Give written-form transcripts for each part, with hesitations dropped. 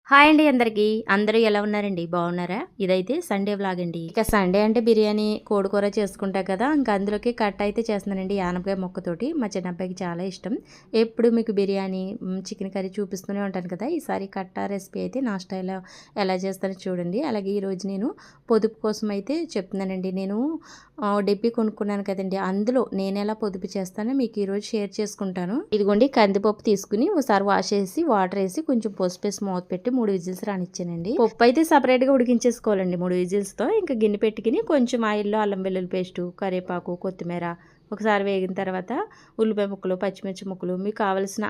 Hi అండి అందరికీ. అందరూ ఎలా ఉన్నారండి? బాగున్నారా? ఇదైతే సండే వ్లాగ్ అండి. ఇక సండే అంటే బిర్యానీ, కోడికూర చేసుకుంటా కదా! ఇంకా అందులోకి కట్ అయితే చేస్తున్నానండి ఆనపకాయ ముక్కతోటి. మా చిన్నబ్బాయికి చాలా ఇష్టం. ఎప్పుడు మీకు బిర్యానీ, చికెన్ కర్రీ చూపిస్తూనే ఉంటాను కదా! ఈసారి కట్ట రెసిపీ అయితే నా స్టైల్లో ఎలా చేస్తానో చూడండి. అలాగే ఈరోజు నేను పొదుపు కోసం అయితే చెప్తున్నానండి. నేను డెబ్బి కొనుక్కున్నాను కదండి, అందులో నేను ఎలా పొదుపు చేస్తానో మీకు ఈరోజు షేర్ చేసుకుంటాను. ఇదిగోండి కందిపప్పు తీసుకుని ఒకసారి వాష్ చేసి వాటర్ వేసి కొంచెం పసుపు వేసి మూత పెట్టి 3 విజిల్స్ రానిచ్చానండి. పప్పు అయితే సపరేట్గా ఉడికించేసుకోవాలండి 3 విజిల్స్తో. ఇంకా గిన్నె పెట్టుకుని కొంచెం ఆయిల్లో అల్లం వెల్లుల్లి పేస్టు, కరివేపాకు, కొత్తిమీర ఒకసారి వేగిన తర్వాత ఉల్లిపాయ ముక్కలు, పచ్చిమిర్చి ముక్కలు, మీకు కావలసిన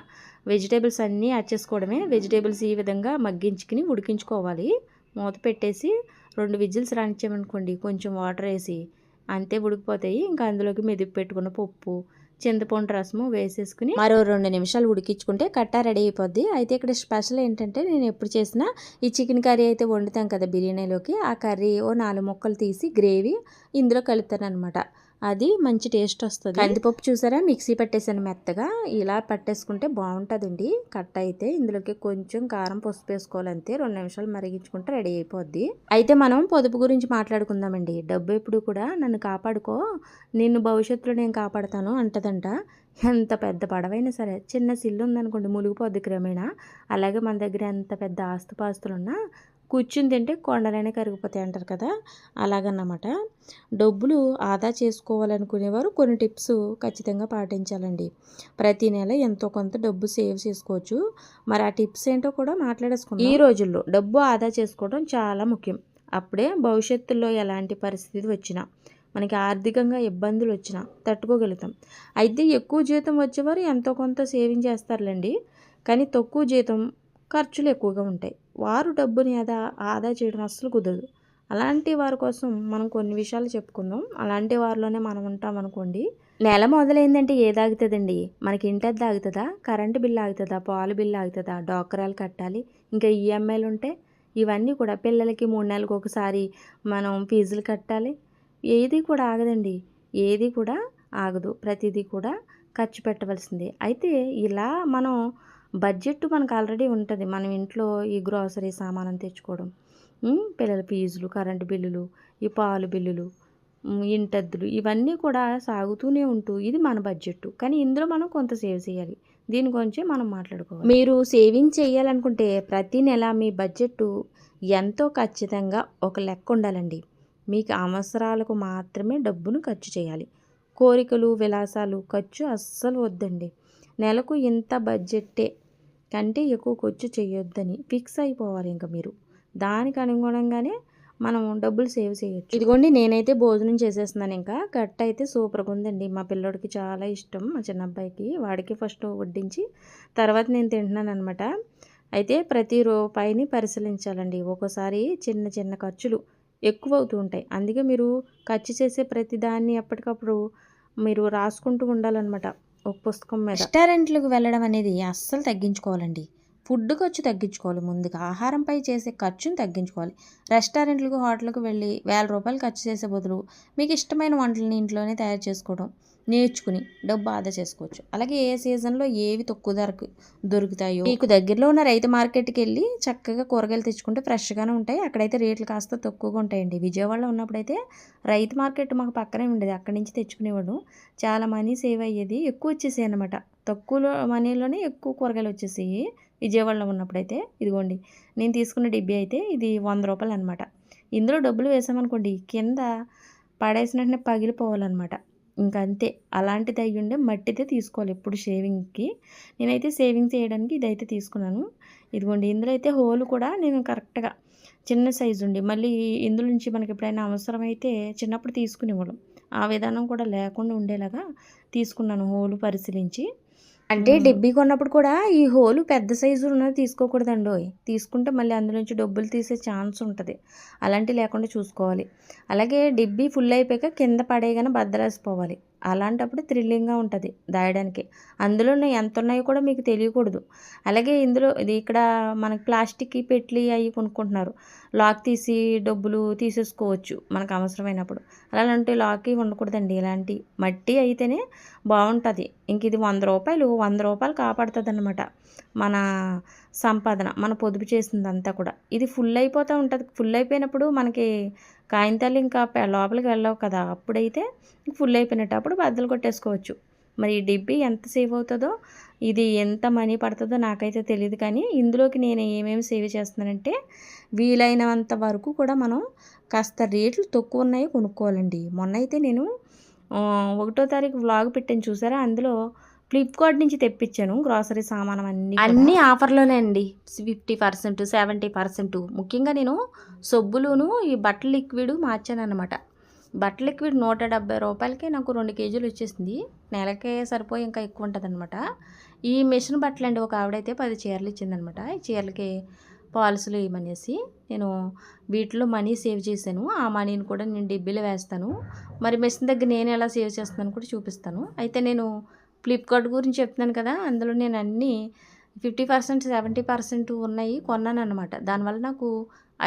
వెజిటేబుల్స్ అన్నీ యాడ్ చేసుకోవడమే. వెజిటేబుల్స్ ఈ విధంగా మగ్గించుకుని ఉడికించుకోవాలి. మూత పెట్టేసి 2 విజిల్స్ రానిచ్చామనుకోండి, కొంచెం వాటర్ వేసి అంతే ఉడికిపోతాయి. ఇంకా అందులోకి మెదిపి పెట్టుకున్న పప్పు, చింతపండు రసము వేసేసుకుని మరో 2 నిమిషాలు ఉడికించుకుంటే కట్టా రెడీ అయిపోద్ది. అయితే ఇక్కడ స్పెషల్ ఏంటంటే, నేను ఎప్పుడు చేసినా ఈ చికెన్ కర్రీ అయితే వండుతాం కదా బిర్యానీలోకి, ఆ కర్రీ ఓ 4 ముక్కలు తీసి గ్రేవీ ఇందులో కలుపుతానమాట. అది మంచి టేస్ట్ వస్తుంది. కందిపప్పు చూసారా, మిక్సీ పట్టేసాను మెత్తగా. ఇలా పట్టేసుకుంటే బాగుంటుందండి కట్ట అయితే. ఇందులోకి కొంచెం కారం, పసుపు వేసుకోవాలి అంతే. 2 నిమిషాలు మరిగించుకుంటే రెడీ అయిపోద్ది. అయితే మనం పొదుపు గురించి మాట్లాడుకుందామండి. డబ్బు ఎప్పుడు కూడా నన్ను కాపాడుకో, నిన్ను భవిష్యత్తులో నేను కాపాడుతాను అంటదంట. ఎంత పెద్ద పడవైనా సరే, చిన్న సిల్లు ఉందనుకోండి మునిగిపోద్ది క్రమేణా. అలాగే మన దగ్గర ఎంత పెద్ద ఆస్తుపాస్తులున్నా కూర్చుని తింటే కొండలైనా కరిగిపోతాయి అంటారు కదా, అలాగన్నమాట. డబ్బులు ఆదా చేసుకోవాలనుకునేవారు కొన్ని టిప్స్ ఖచ్చితంగా పాటించాలండి. ప్రతి నెల ఎంతో కొంత డబ్బు సేవ్ చేసుకోవచ్చు. మరి ఆ టిప్స్ ఏంటో కూడా మాట్లాడేసుకుందాం. ఈ రోజుల్లో డబ్బు ఆదా చేసుకోవడం చాలా ముఖ్యం. అప్పుడే భవిష్యత్తులో ఎలాంటి పరిస్థితి వచ్చినా, మనకి ఆర్థికంగా ఇబ్బందులు వచ్చినా తట్టుకోగలుగుతాం. అయితే ఎక్కువ జీతం వచ్చేవారు ఎంతో కొంత సేవింగ్ చేస్తారులేండి, కానీ తక్కువ జీతం, ఖర్చులు ఎక్కువగా ఉంటాయి. వారు డబ్బుని ఆదా చేయడం అస్సలు కుదరదు. అలాంటి వారి కోసం మనం కొన్ని విషయాలు చెప్పుకుందాం. అలాంటి వారిలోనే మనం ఉంటాం అనుకోండి. నెల మొదలైందంటే ఏది ఆగుతుందండి? మనకి ఇంటద్దు ఆగుతుందా? Current bill ఆగుతుందా? పాలు బిల్లు ఆగుతుందా? డోక్రాలు కట్టాలి, ఇంకా ఈఎంఐలు ఉంటాయి. ఇవన్నీ కూడా పిల్లలకి 3 నెలలకు ఒకసారి మనం ఫీజులు కట్టాలి. ఏది కూడా ఆగదండి. ఏది కూడా ఆగదు. ప్రతిదీ కూడా ఖర్చు పెట్టవలసిందే. అయితే ఇలా మనం బడ్జెట్ మనకు ఆల్రెడీ ఉంటుంది. మనం ఇంట్లో ఈ గ్రోసరీ సామాను తెచ్చుకోవడం, పిల్లల ఫీజులు, కరెంటు బిల్లులు, ఈ పాలు బిల్లులు, ఇంటద్దులు, ఇవన్నీ కూడా సాగుతూనే ఉంటూ ఇది మన బడ్జెట్. కానీ ఇందులో మనం కొంత సేవ్ చేయాలి. దీని గురించి మనం మాట్లాడుకోవాలి. మీరు సేవింగ్ చేయాలనుకుంటే ప్రతి నెల మీ బడ్జెట్ ఎంతో ఖచ్చితంగా ఒక లెక్క ఉండాలండి. మీకు అవసరాలకు మాత్రమే డబ్బును ఖర్చు చేయాలి. కోరికలు, విలాసాలు ఖర్చు అస్సలు వద్దండి. నెలకు ఇంత బడ్జెట్టే కంటే ఎక్కువ ఖర్చు చేయొద్దని ఫిక్స్ అయిపోవాలి. ఇంకా మీరు దానికి అనుగుణంగానే మనం డబ్బులు సేవ్ చేయొచ్చు. ఇదిగోండి నేనైతే భోజనం చేసేస్తున్నాను. ఇంకా కట్ట అయితే సూపర్గా ఉందండి. మా పిల్లోడికి చాలా ఇష్టం, మా చిన్న అబ్బాయికి. వాడికి ఫస్ట్ వడ్డించి తర్వాత నేను తింటున్నాను అనమాట. అయితే ప్రతి రూపాయిని పరిశీలించాలండి. ఒక్కోసారి చిన్న చిన్న ఖర్చులు ఎక్కువ అవుతూ ఉంటాయి. అందుకే మీరు ఖర్చు చేసే ప్రతి దాన్ని ఎప్పటికప్పుడు మీరు రాసుకుంటూ ఉండాలన్నమాట ఒక పుస్తకం మీద. రెస్టారెంట్లకు వెళ్ళడం అనేది అస్సలు తగ్గించుకోవాలండి. ఫుడ్ ఖర్చు తగ్గించుకోవాలి. ముందుగా ఆహారంపై చేసే ఖర్చును తగ్గించుకోవాలి. రెస్టారెంట్లకు, హోటల్కి వెళ్ళి ₹1000 ఖర్చు చేసే బదులు మీకు ఇష్టమైన వంటలని ఇంట్లోనే తయారు చేసుకోవడం నేర్చుకుని డబ్బు ఆదా చేసుకోవచ్చు. అలాగే ఏ సీజన్లో ఏవి తక్కువ ధరకు దొరుకుతాయో, మీకు దగ్గరలో ఉన్న రైతు మార్కెట్కి వెళ్ళి చక్కగా కూరగాయలు తెచ్చుకుంటే ఫ్రెష్గానే ఉంటాయి. అక్కడైతే రేట్లు కాస్త తక్కువగా ఉంటాయండి. విజయవాడలో ఉన్నప్పుడైతే రైతు మార్కెట్ మాకు పక్కనే ఉండేది. అక్కడి నుంచి తెచ్చుకునేవాడు. చాలా మనీ సేవ్ అయ్యేది. ఎక్కువ వచ్చేసాయి అనమాట. తక్కువ మనీలోనే ఎక్కువ కూరగాయలు వచ్చేసాయి విజయవాడలో ఉన్నప్పుడైతే. ఇదిగోండి నేను తీసుకున్న డిబ్బి అయితే ఇది ₹100 అనమాట. ఇందులో డబ్బులు వేసామనుకోండి, కింద పడేసిన వెంటనే పగిలిపోవాలన్నమాట. ఇంకా అంతే. అలాంటిది అయ్యి ఉండే మట్టిదే తీసుకోవాలి ఎప్పుడు షేవింగ్కి. నేనైతే సేవింగ్ చేయడానికి ఇదైతే తీసుకున్నాను. ఇదిగోండి ఇందులో అయితే హోల్ కూడా నేను కరెక్ట్గా చిన్న సైజు ఉండి, మళ్ళీ ఇందులో నుంచి మనకి ఎప్పుడైనా అవసరమైతే చిన్నప్పుడు తీసుకునేవాళ్ళం, ఆ విధానం కూడా లేకుండా ఉండేలాగా తీసుకున్నాను హోలు పరిశీలించి. అంటే డిబ్బీ కొన్నప్పుడు కూడా ఈ హోలు పెద్ద సైజు ఉన్నది తీసుకోకూడదండోయ్. తీసుకుంటే మళ్ళీ అందులో నుంచి డబ్బులు తీసే ఛాన్స్ ఉంటుంది. అలాంటివి లేకుండా చూసుకోవాలి. అలాగే డిబ్బీ ఫుల్ అయిపోయాక కింద పడేయగానే బద్దలేసిపోవాలి. అలాంటప్పుడు థ్రిల్లింగ్గా ఉంటుంది దాయడానికి. అందులో ఎంత ఉన్నాయో కూడా మీకు తెలియకూడదు. అలాగే ఇందులో ఇది ఇక్కడ మనకి ప్లాస్టిక్ పెట్లి అవి కొనుక్కుంటున్నారు. లాక్ తీసి డబ్బులు తీసేసుకోవచ్చు మనకు అవసరమైనప్పుడు. అలాంటి లాక్ ఉండకూడదండి. ఇలాంటి మట్టి అయితేనే బాగుంటుంది. ఇంక ఇది ₹100 ₹100 కాపాడుతుంది అనమాట మన సంపాదన మన పొదుపు చేసిందంతా కూడా. ఇది ఫుల్ అయిపోతూ ఉంటుంది. ఫుల్ అయిపోయినప్పుడు మనకి కాగితాలు ఇంకా లోపలికి వెళ్ళవు కదా, అప్పుడైతే ఫుల్ అయిపోయినట్టు, అప్పుడు బద్దలు కొట్టేసుకోవచ్చు. మరి ఈ డిబ్బి ఎంత సేవ్ అవుతుందో, ఇది ఎంత మనీ పడుతుందో నాకైతే తెలియదు. కానీ ఇందులోకి నేను ఏమేమి సేవ్ చేస్తున్నానంటే, వీలైనంత వరకు కూడా మనం కాస్త రేట్లు తక్కువ ఉన్నాయి కొనుక్కోవాలండి. మొన్న అయితే నేను 1వ తారీఖు వ్లాగ్ పెట్టాను చూసారా, అందులో ఫ్లిప్కార్ట్ నుంచి తెప్పించాను గ్రాసరీ సామానం అన్నీ ఆఫర్లోనే అండి. 50%, 70%. ముఖ్యంగా నేను సబ్బులును ఈ బట్టల లిక్విడ్ మార్చాను అనమాట. బట్టల లిక్విడ్ 170 రూపాయలకి నాకు 2 కేజీలు వచ్చేసింది. నెలకే సరిపోయి ఇంకా ఎక్కువ ఉంటుంది అనమాట. ఈ మిషన్ బట్టలు అండి, ఒక ఆవిడైతే 10 చీరలు ఇచ్చిందనమాట. ఈ చీరలకి పాలసీలు ఇవ్వమనేసి నేను వీటిలో మనీ సేవ్ చేశాను. ఆ మనీని కూడా నేను డిబ్బీలో వేస్తాను. మరి మిషన్ దగ్గర నేను ఎలా సేవ్ చేస్తున్నాను కూడా చూపిస్తాను. అయితే నేను ఫ్లిప్కార్ట్ గురించి చెప్తున్నాను కదా, అందులో నేను అన్నీ 50%, 70% ఉన్నాయి కొన్నాను అనమాట. దానివల్ల నాకు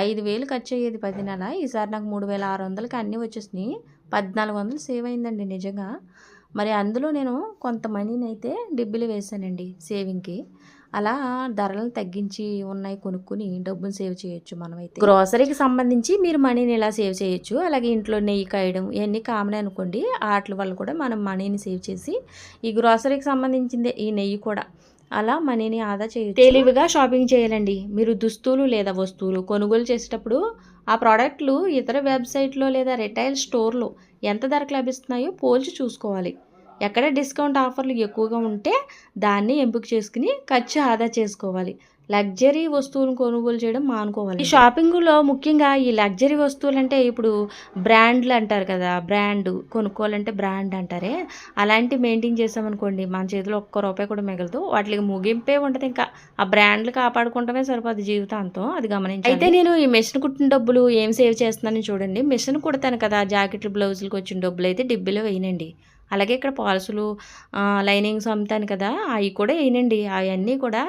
5,000 ఖర్చు అయ్యేది 10 నెల. ఈసారి నాకు 3,600కి అన్నీ వచ్చేసినాయి. 1,400 సేవ్ అయిందండి నిజంగా. మరి అందులో నేను కొంత మనీని అయితే డిబ్బీలో వేసానండి సేవింగ్కి. అలా ధరలను తగ్గించి ఉన్నాయి కొనుక్కుని డబ్బులు సేవ్ చేయొచ్చు మనమైతే. గ్రోసరీకి సంబంధించి మీరు మనీని ఎలా సేవ్ చేయొచ్చు, అలాగే ఇంట్లో నెయ్యి కాయడం ఇవన్నీ కామన్ అనుకోండి. వాటి వల్ల కూడా మనం మనీని సేవ్ చేసి, ఈ గ్రోసరీకి సంబంధించిందే ఈ నెయ్యి కూడా, అలా మనీని ఆదా చేయొచ్చు. తెలివిగా షాపింగ్ చేయాలండి. మీరు దుస్తులు లేదా వస్తువులు కొనుగోలు చేసేటప్పుడు ఆ ప్రోడక్ట్లు ఇతర వెబ్సైట్లో లేదా రిటైల్ స్టోర్లో ఎంత ధరకు లభిస్తున్నాయో పోల్చి చూసుకోవాలి. ఎక్కడ డిస్కౌంట్ ఆఫర్లు ఎక్కువగా ఉంటే దాన్ని ఎంపిక చేసుకుని ఖర్చు ఆదా చేసుకోవాలి. లగ్జరీ వస్తువులను కొనుగోలు చేయడం మానుకోవాలి. ఈ షాపింగ్లో ముఖ్యంగా ఈ లగ్జరీ వస్తువులు అంటే ఇప్పుడు బ్రాండ్లు అంటారు కదా, బ్రాండ్ కొనుక్కోవాలంటే బ్రాండ్ అంటారే, అలాంటివి మెయింటైన్ చేసామనుకోండి మన చేతిలో ఒక్క రూపాయి కూడా మిగలదు. వాటికి ముగింపే ఉంటుంది. ఇంకా ఆ బ్రాండ్లు కాపాడుకుంటమే సరిపోదు జీవితాంతం. అది గమనించాలి. అయితే నేను ఈ మిషన్ కుట్టిన డబ్బులు ఏం సేవ్ చేస్తున్నానని చూడండి. మిషన్ కుడతాను కదా, జాకెట్లు బ్లౌజులకు వచ్చిన డబ్బులు అయితే డిబ్బీలో వేయనండి. అలాగే ఇక్కడ పాలసులు లైనింగ్స్ అమ్ముతాను కదా, అవి కూడా వేయనండి. అవన్నీ కూడా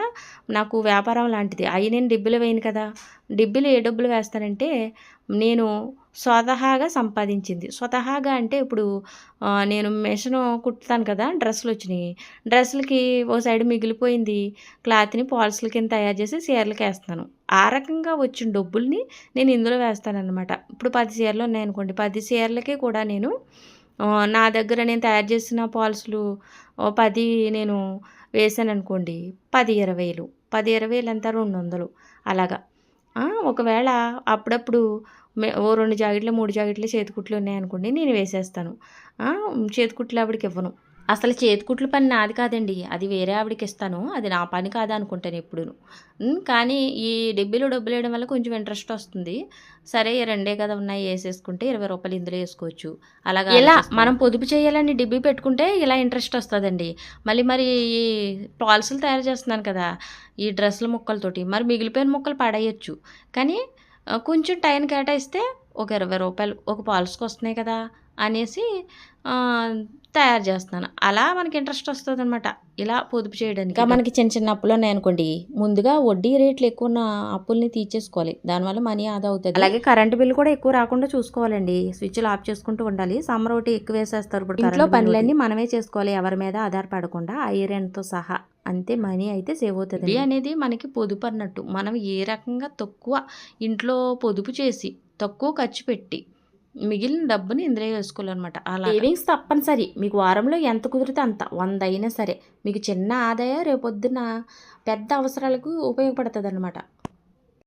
నాకు వ్యాపారం లాంటిది. అవి నేను డిబ్బీలో వేయను కదా. డిబ్బీలో ఏ డబ్బులు వేస్తానంటే, నేను స్వతహాగా సంపాదించింది. స్వతహాగా అంటే ఇప్పుడు నేను మిషన్ కుట్టుతాను కదా, డ్రెస్సులు వచ్చినాయి. డ్రెస్సులకి ఓ సైడ్ మిగిలిపోయింది క్లాత్ని పాలసుల కింద తయారు చేసి చీరలకి వేస్తాను. ఆ రకంగా వచ్చిన డబ్బుల్ని నేను ఇందులో వేస్తానన్నమాట. ఇప్పుడు 10 చీరలు ఉన్నాయనుకోండి, 10 చీరలకి కూడా నేను నా దగ్గర నేను తయారు చేసిన పాలసులు 10 నేను వేసాను అనుకోండి, 10, 20. 10, 20 ఎంత, 200 అలాగా. ఒకవేళ అప్పుడప్పుడు ఓ 2 జాకెట్లు 3 జాకెట్లు చేతికుట్లు ఉన్నాయనుకోండి, నేను వేసేస్తాను. చేతికుట్లు ఆవిడకి ఇవ్వను. అసలు చేతికుట్లు పని నాది కాదండి, అది వేరే ఆవిడకి ఇస్తాను. అది నా పని కాదు అనుకుంటాను ఎప్పుడూను. కానీ ఈ డిబ్బీలో డబ్బులు వేయడం వల్ల కొంచెం ఇంట్రెస్ట్ వస్తుంది. సరే 2 కదా ఉన్నాయి, వేసేసుకుంటే 20 రూపాయలు ఇందులో వేసుకోవచ్చు. అలాగా ఇలా మనం పొదుపు చేయాలని డిబ్బీ పెట్టుకుంటే ఇలా ఇంట్రెస్ట్ వస్తుందండి. మరి ఈ పాలసీలు తయారు చేస్తున్నాను కదా ఈ డ్రెస్సుల ముక్కలతోటి, మరి మిగిలిపోయిన ముక్కలు పడేయచ్చు. కానీ కొంచెం టైం కేటాయిస్తే ఒక 20 రూపాయలు ఒక పాలసీకి వస్తున్నాయి కదా అనేసి తయారు చేస్తున్నాను. అలా మనకి ఇంట్రెస్ట్ వస్తుంది అనమాట ఇలా పొదుపు చేయడానికి. ఇంకా మనకి చిన్న చిన్న అప్పులు ఉన్నాయనుకోండి, ముందుగా వడ్డీ రేట్లు ఎక్కువ ఉన్న అప్పుల్ని తీర్చేసుకోవాలి. దానివల్ల మనీ ఆదా అవుతుంది. అలాగే కరెంటు బిల్లు కూడా ఎక్కువ రాకుండా చూసుకోవాలండి. స్విచ్లు ఆఫ్ చేసుకుంటూ ఉండాలి. సమ్మర్ ఒకటి ఎక్కువ వేసేస్తారు. ఇప్పుడు ఇంట్లో పనులన్నీ మనమే చేసుకోవాలి, ఎవరి మీద ఆధారపడకుండా, ఐరన్తో సహా. అంతే మనీ అయితే సేవ్ అవుతుంది. ఇది అనేది మనకి పొదుపు అన్నట్టు. మనం ఏ రకంగా తక్కువ ఇంట్లో పొదుపు చేసి తక్కువ ఖర్చు పెట్టి మిగిలిన డబ్బుని ఇందులో వేసుకోవాలన్నమాట. అలా సేవింగ్స్ తప్పనిసరి. మీకు వారంలో ఎంత కుదిరితే అంత, 100 అయినా సరే. మీకు చిన్న ఆదాయం రేపొద్దున పెద్ద అవసరాలకు ఉపయోగపడుతుంది అనమాట.